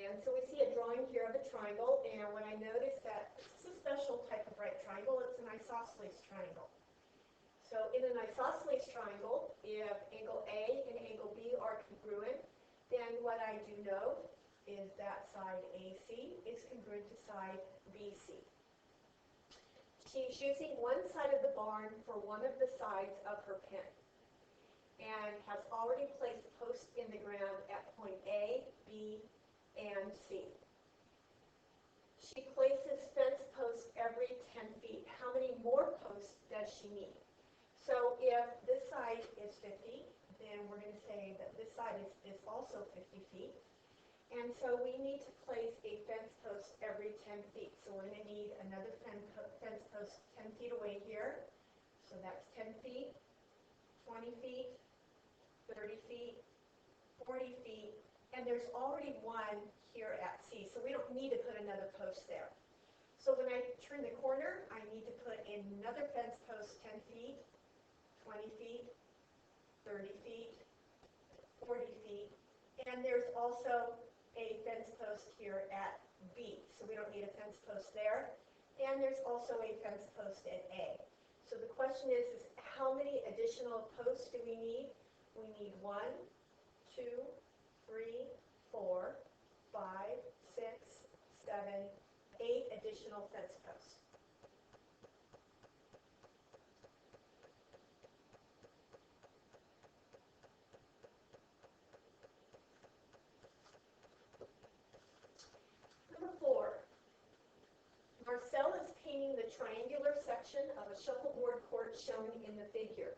And so we see a drawing here of a triangle, and what I noticed that this is a special type of right triangle. It's an isosceles triangle. So in an isosceles triangle, if angle A and angle B are congruent, then what I do know is that side AC is congruent to side BC. She's using one side of the barn for one of the sides of her pen and has already placed posts in the ground at point A, B, and C. She places fence posts every 10 feet. How many more posts does she need? So if this side is 50, then we're going to say that this side is also 50 feet. And so we need to place a fence post every 10 feet. So we're going to need another fence post 10 feet away here. So that's 10 feet, 20 feet, 30 feet, 40 feet, and there's already one here at C. So we don't need to put another post there. So when I turn the corner, I need to put another fence post 10 feet, 20 feet, 30 feet, 40 feet, and there's also a fence post here at B, so we don't need a fence post there, and there's also a fence post at A. So the question is how many additional posts do we need? We need 1, 2, 3, 4, 5, 6, 7, 8 additional fence posts. Marcel is painting the triangular section of a shuffleboard court shown in the figure.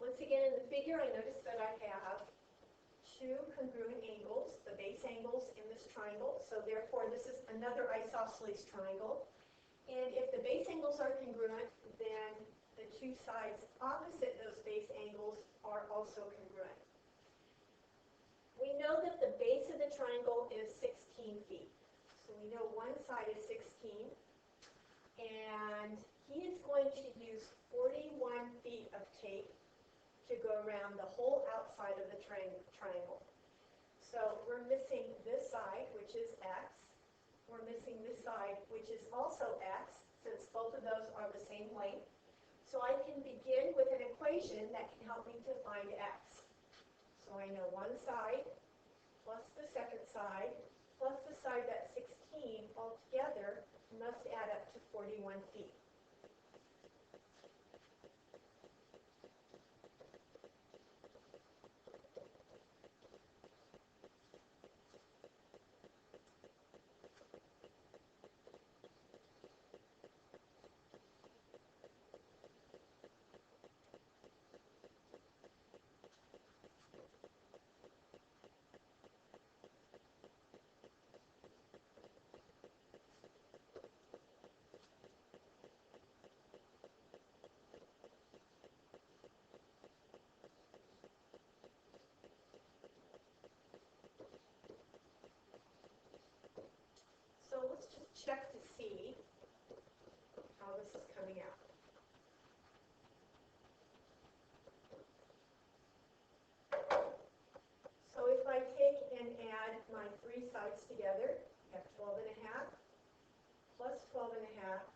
Once again, in the figure, I notice that I have two congruent angles, the base angles in this triangle, so therefore this is another isosceles triangle. And if the base angles are congruent, then the two sides opposite those base angles are also congruent. We know that the base of the triangle is 16 feet. So we know one side is 16. And he is going to use 41 feet of tape to go around the whole outside of the triangle. So we're missing this side, which is X. We're missing this side, which is also X, since both of those are the same length. So I can begin with an equation that can help me to find X. So I know one side plus the second side plus the side that's 16 altogether must add up to 41 feet. So let's just check to see how this is coming out. So if I take and add my three sides together, I have 12 and a half plus 12 and a half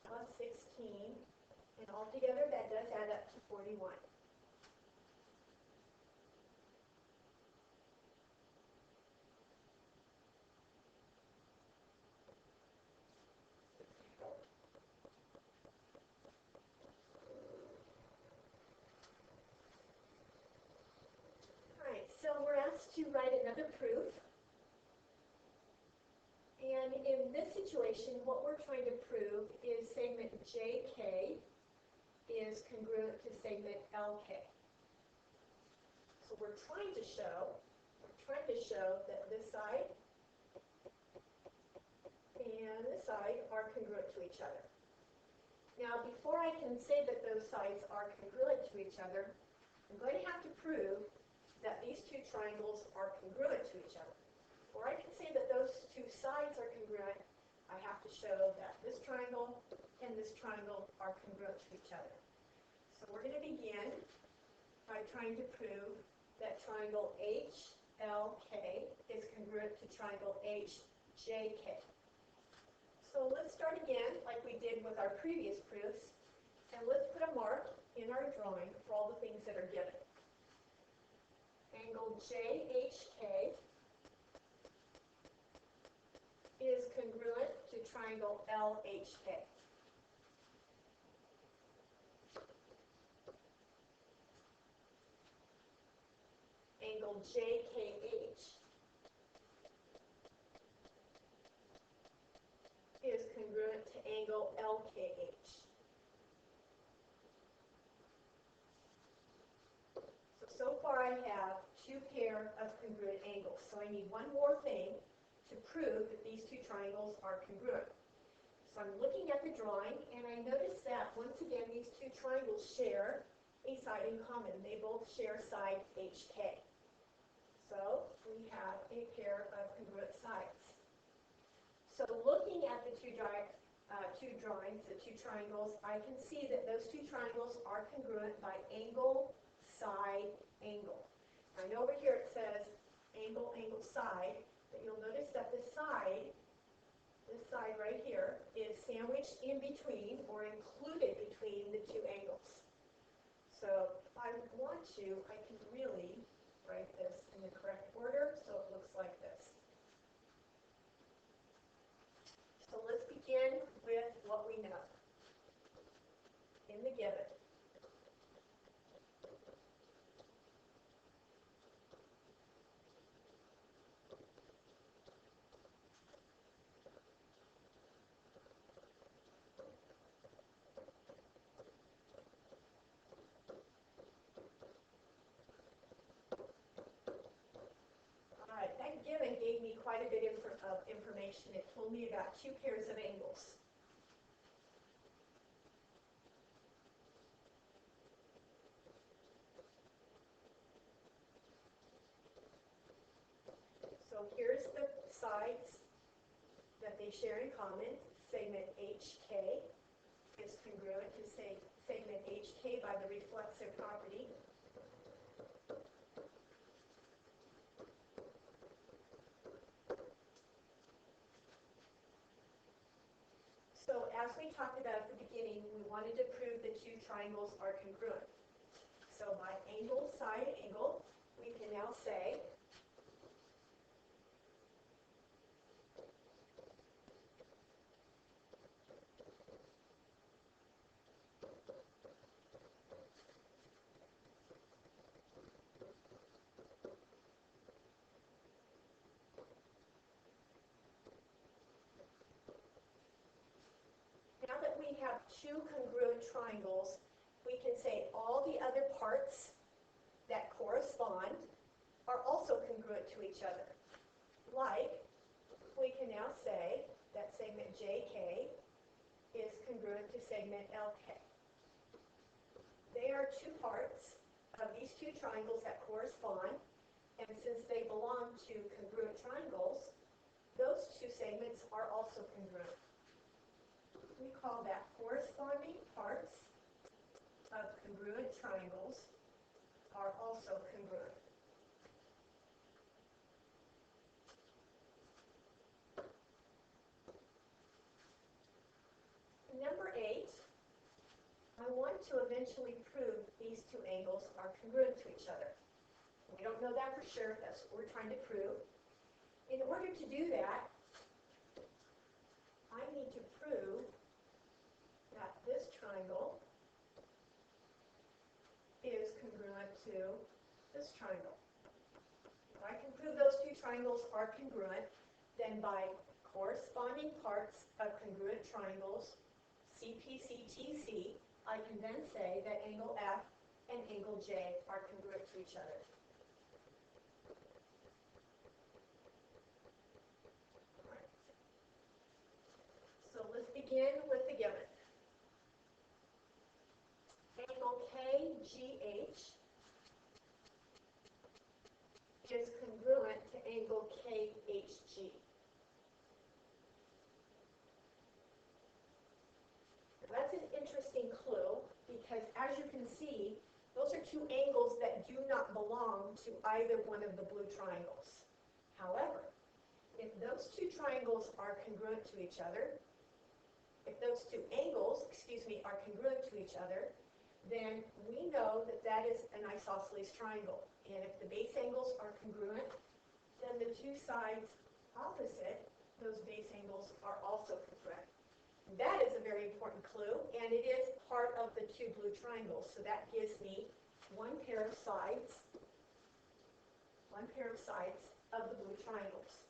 plus 16, and altogether that does add up to 41. So we're asked to write another proof. And in this situation, what we're trying to prove is segment JK is congruent to segment LK. So we're trying to show that this side and this side are congruent to each other. Now, before I can say that those sides are congruent to each other, I'm going to have to prove that these two triangles are congruent to each other. Before I can say that those two sides are congruent, I have to show that this triangle and this triangle are congruent to each other. So we're going to begin by trying to prove that triangle H LK is congruent to triangle HJK. So let's start again like we did with our previous proofs, and let's put a mark in our drawing for all the things that are given. Angle JHK is congruent to triangle LHK. Angle JKH is congruent to angle LKH. So far I have two pair of congruent angles. So I need one more thing to prove that these two triangles are congruent. So I'm looking at the drawing, and I notice that once again these two triangles share a side in common. They both share side HK. So we have a pair of congruent sides. So looking at the two drawings, the two triangles, I can see that those two triangles are congruent by angle, side, angle. I know over here it says angle, angle, side, but you'll notice that this side right here, is sandwiched in between or included between the two angles. So if I want to, I can really write this in the correct order so it looks like this. So let's begin with what we know in the given. That given gave me quite a bit of information. It told me about two pairs of angles. So here's the sides that they share in common. Segment HK is congruent to segment HK by the reflexive property. So as we talked about at the beginning, we wanted to prove the two triangles are congruent. So by angle, side, angle, we can now say now that we have two congruent triangles, we can say all the other parts that correspond are also congruent to each other. Like, we can now say that segment JK is congruent to segment LK. They are two parts of these two triangles that correspond, and since they belong to congruent triangles, those two segments are also congruent. We call that corresponding parts of congruent triangles are also congruent. Number 8, I want to eventually prove these two angles are congruent to each other. We don't know that for sure. That's what we're trying to prove. In order to do that, I need to prove that this triangle is congruent to this triangle. If I can prove those two triangles are congruent, then by corresponding parts of congruent triangles, CPCTC, I can then say that angle F and angle J are congruent to each other. Right. So let's begin with the given. Angle KGH is congruent to angle KHG. That's an interesting clue because as you can see, those are two angles that do not belong to either one of the blue triangles. However, if those two triangles are congruent to each other, if those two angles, are congruent to each other, then we know that that is an isosceles triangle. And if the base angles are congruent, then the two sides opposite those base angles are also congruent. That is a very important clue, and it is part of the two blue triangles. So that gives me one pair of sides of the blue triangles.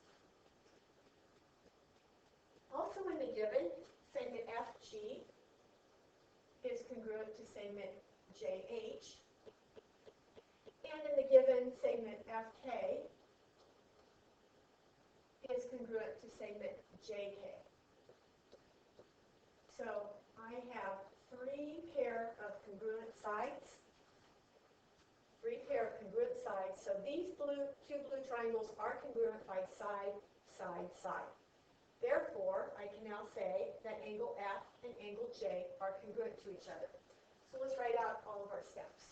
Also in the given, segment FG is congruent to segment JH, and in the given, segment FK is congruent to segment JK. So I have three pair of congruent sides. So these two blue triangles are congruent by side, side, side. Therefore, I can now say that angle F and angle J are congruent to each other. So let's write out all of our steps.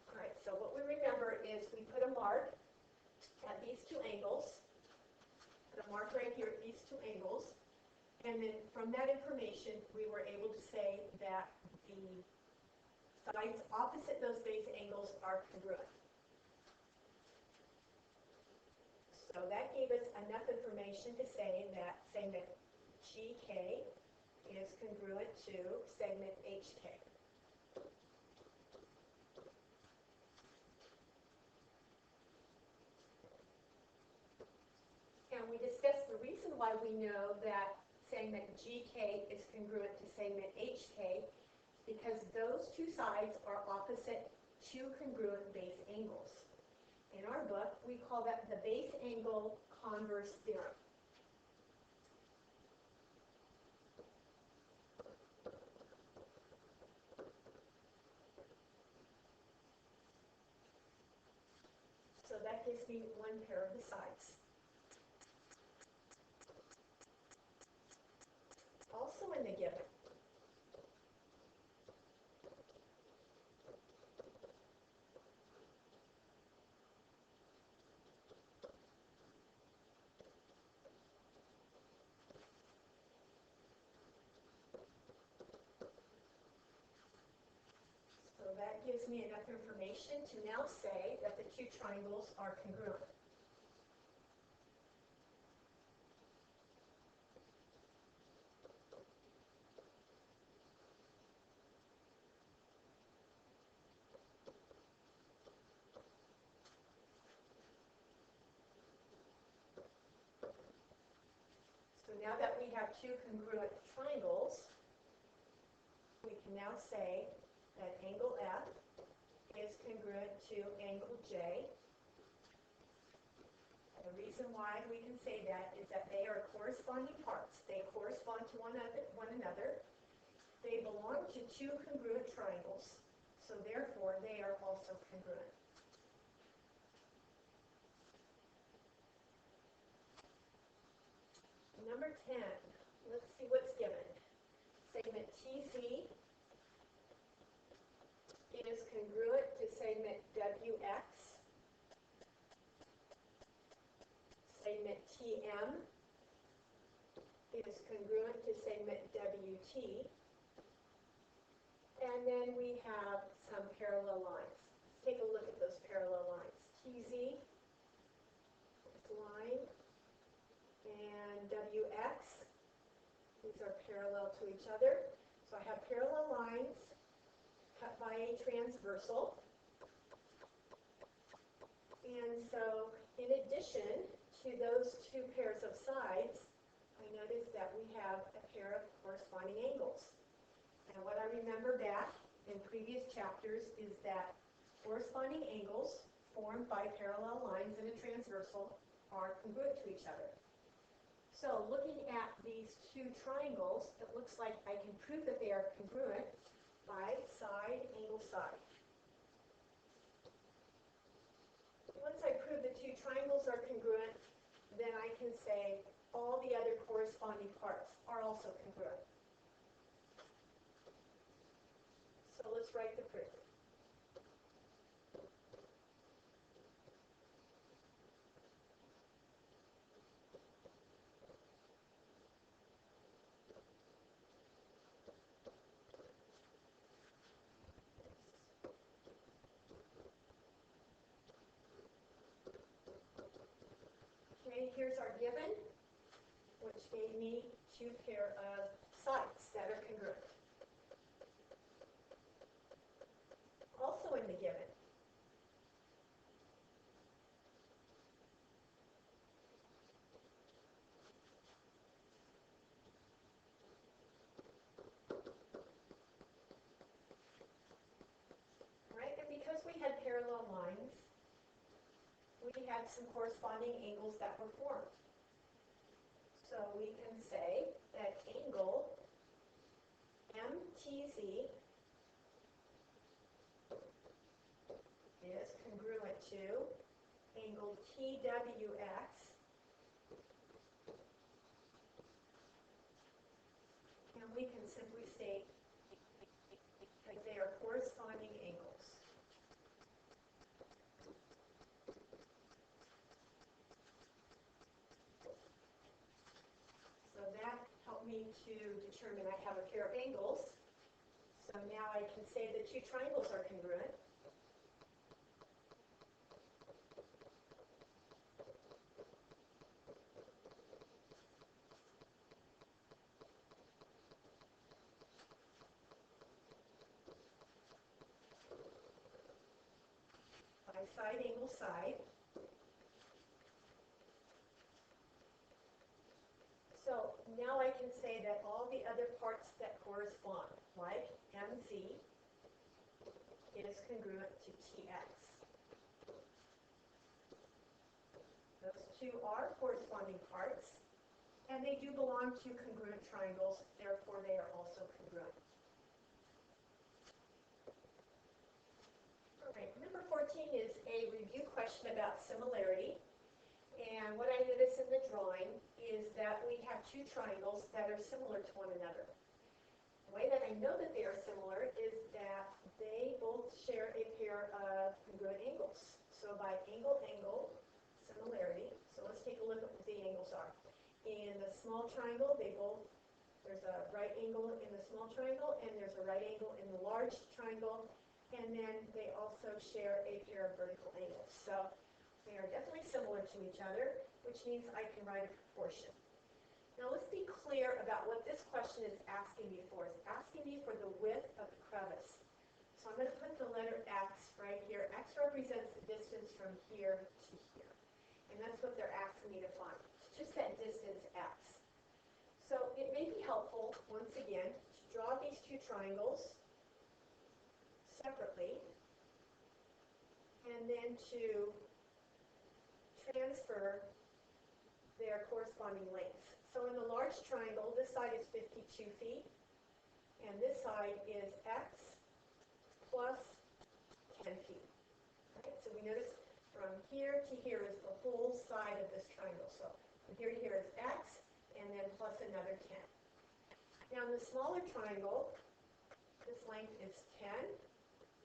All right, so what we remember is we put a mark at these two angles. Put a mark right here at these two angles. And then from that information, we were able to say that the sides opposite those base angles are congruent. So that gave us enough information to say that segment GK is congruent to segment HK. And we discussed the reason why we know that segment GK is congruent to segment HK because those two sides are opposite two congruent base angles. In our book, we call that the base angle converse theorem. So that gives me one pair of the sides. Also in the given, so that gives me enough information to now say that the two triangles are congruent. So now that we have two congruent triangles, we can now say that angle F is congruent to angle J. And the reason why we can say that is that they are corresponding parts. They correspond to one another. They belong to two congruent triangles, so therefore they are also congruent. Number 10, let's see what's given. Segment TZ is congruent to segment WX. Segment TM is congruent to segment WT. And then we have some parallel lines. Let's take a look at those parallel lines. TZ, this line, and WX, these are parallel to each other. So I have parallel lines cut by a transversal. And so in addition to those two pairs of sides, I notice that we have a pair of corresponding angles. And what I remember back in previous chapters is that corresponding angles formed by parallel lines in a transversal are congruent to each other. So looking at these two triangles, it looks like I can prove that they are congruent by side, angle, side. once I prove the two triangles are congruent, then I can say all the other corresponding parts are also congruent. So let's write the proof. Okay, here's our given, which gave me two pair of sides that are congruent. Also in the given, right? And because we had parallel lines, we had some corresponding angles that were formed. So we can say that angle MTZ is congruent to angle TWX, and we can simply state that they are corresponding angles. So that helped me to determine I have a pair of angles. So now I can say the two triangles are congruent. By side angle side. So now I can say that all the other parts that correspond, like MZ, is congruent to TX. Those two are corresponding parts, and they do belong to congruent triangles, therefore they are also congruent. All right, number 14 is a review question about similarity. And what I notice in the drawing is that we have two triangles that are similar to one another. The way that I know that they are similar is that they both share a pair of congruent angles. So by angle-angle similarity, so let's take a look at what the angles are. In the small triangle, there's a right angle in the small triangle, and there's a right angle in the large triangle, and then they also share a pair of vertical angles. So they are definitely similar to each other, which means I can write a proportion. Now let's be clear about what this question is asking me for. It's asking me for the width of the crevice. So I'm going to put the letter X right here. X represents the distance from here to here. And that's what they're asking me to find. It's just that distance X. So it may be helpful, once again, to draw these two triangles separately, and then to transfer their corresponding lengths. So in the large triangle, this side is 52 feet, and this side is X plus 10 feet. Right? So we notice from here to here is the whole side of this triangle. So from here to here is X, and then plus another 10. Now in the smaller triangle, this length is 10,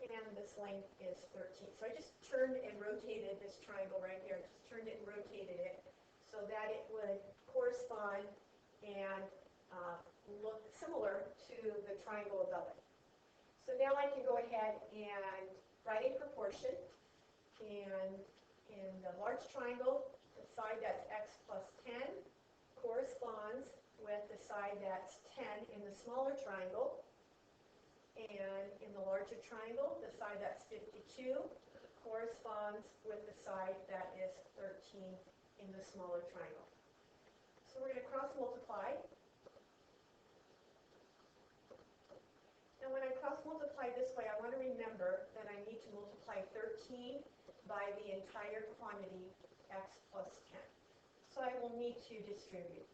and this length is 13. So I just turned and rotated this triangle right here. Just turned it and rotated it so that it would correspond and look similar to the triangle above it. So now I can go ahead and write a proportion. And in the large triangle, the side that's X plus 10 corresponds with the side that's 10 in the smaller triangle. And in the larger triangle, the side that's 52 corresponds with the side that is 13 in the smaller triangle. So we're going to cross multiply. Now when I cross multiply this way, I want to remember that I need to multiply 13 by the entire quantity X plus 10. So I will need to distribute.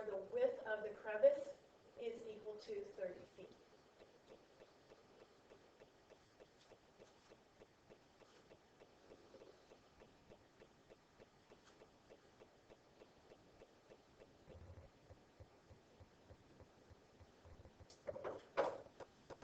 the width of the crevice is equal to 30 feet.